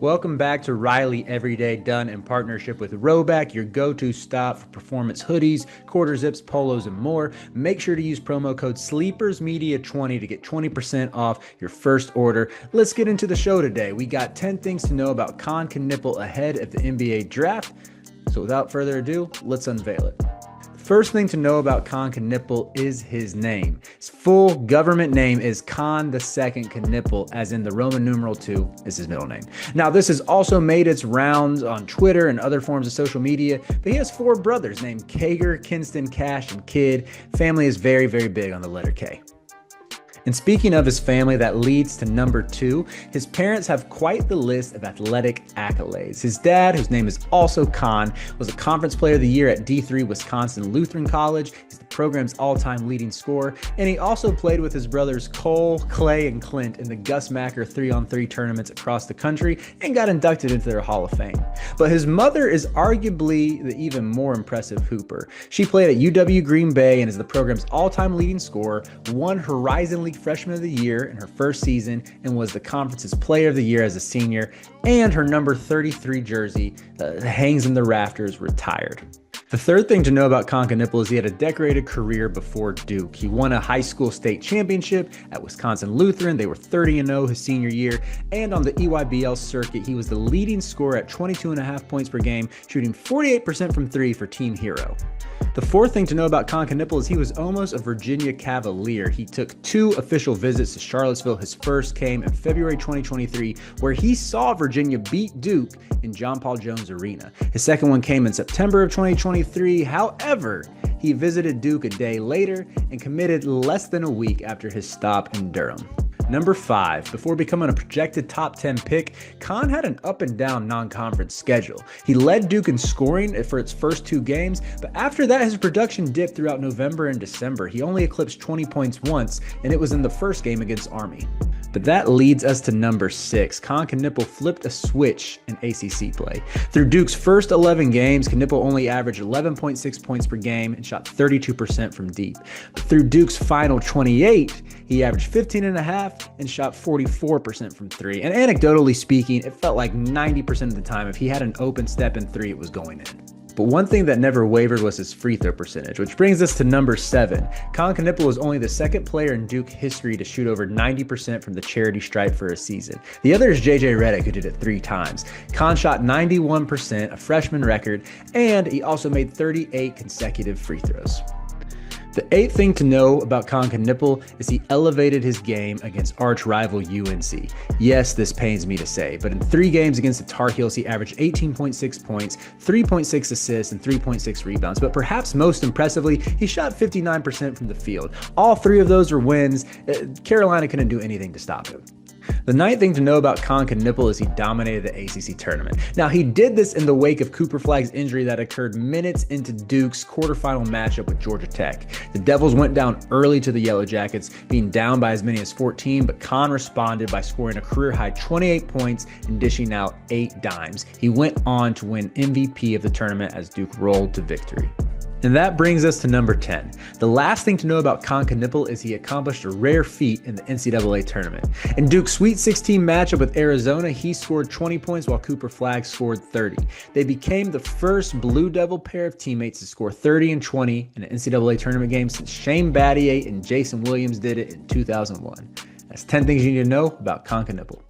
Welcome back to Riley Everyday, done in partnership with Rhoback, your go-to stop for performance hoodies, quarter zips, polos, and more. Make sure to use promo code SLEEPERSMedia20 to get 20% off your first order. Let's get into the show today. We got 10 things to know about Kon Knueppel ahead of the NBA draft. So without further ado, let's unveil it. First thing to know about Kon Knueppel is his name. His full government name is Kon II Knueppel, as in the Roman numeral 2 is his middle name. Now, this has also made its rounds on Twitter and other forms of social media, but he has 4 brothers named Kager, Kinston, Cash, and Kid. Family is very, very big on the letter K. And speaking of his family, that leads to number 2. His parents have quite the list of athletic accolades. His dad, whose name is also Kon, was a Conference Player of the Year at D3 Wisconsin Lutheran College. He's the program's all-time leading scorer, and he also played with his brothers Cole, Clay, and Clint in the Gus Macker 3-on-3 tournaments across the country and got inducted into their Hall of Fame. But his mother is arguably the even more impressive hooper. She played at UW Green Bay and is the program's all-time leading scorer, won Horizon League Freshman of the Year in her first season, and was the conference's Player of the Year as a senior, and her number 33 jersey hangs in the rafters retired. The third thing to know about Kon Knueppel is he had a decorated career before Duke. He won a high school state championship at Wisconsin Lutheran. They were 30-0 his senior year. And on the EYBL circuit, he was the leading scorer at 22.5 points per game, shooting 48% from 3 for Team Hero. The fourth thing to know about Kon Knueppel is he was almost a Virginia Cavalier. He took 2 official visits to Charlottesville. His first came in February 2023, where he saw Virginia beat Duke in John Paul Jones Arena. His second one came in September of 2023. However, he visited Duke a day later and committed less than a week after his stop in Durham. Number 5, before becoming a projected top 10 pick, Kon had an up and down non-conference schedule. He led Duke in scoring for its first 2 games, but after that his production dipped throughout November and December. He only eclipsed 20 points once, and it was in the first game against Army. But that leads us to number 6. Kon Knueppel flipped a switch in ACC play. Through Duke's first 11 games, Knueppel only averaged 11.6 points per game and shot 32% from deep. But through Duke's final 28, he averaged 15.5 and shot 44% from 3. And anecdotally speaking, it felt like 90% of the time, if he had an open step in 3, it was going in. But one thing that never wavered was his free throw percentage, which brings us to number 7. Kon Knueppel was only the second player in Duke history to shoot over 90% from the charity stripe for a season. The other is JJ Redick, who did it 3 times. Kon shot 91%, a freshman record, and he also made 38 consecutive free throws. The 8th thing to know about Kon Knueppel is he elevated his game against arch rival UNC. Yes, this pains me to say, but in 3 games against the Tar Heels, he averaged 18.6 points, 3.6 assists, and 3.6 rebounds. But perhaps most impressively, he shot 59% from the field. All 3 of those were wins. Carolina couldn't do anything to stop him. The 9th thing to know about Kon Knueppel is he dominated the ACC tournament. Now, he did this in the wake of Cooper Flagg's injury that occurred minutes into Duke's quarterfinal matchup with Georgia Tech. The Devils went down early to the Yellow Jackets, being down by as many as 14, but Kon responded by scoring a career-high 28 points and dishing out 8 dimes. He went on to win MVP of the tournament as Duke rolled to victory. And that brings us to number 10. The last thing to know about Kon Knueppel is he accomplished a rare feat in the NCAA tournament. In Duke's Sweet 16 matchup with Arizona, he scored 20 points while Cooper Flagg scored 30. They became the first Blue Devil pair of teammates to score 30 and 20 in an NCAA tournament game since Shane Battier and Jason Williams did it in 2001. That's 10 things you need to know about Kon Knueppel.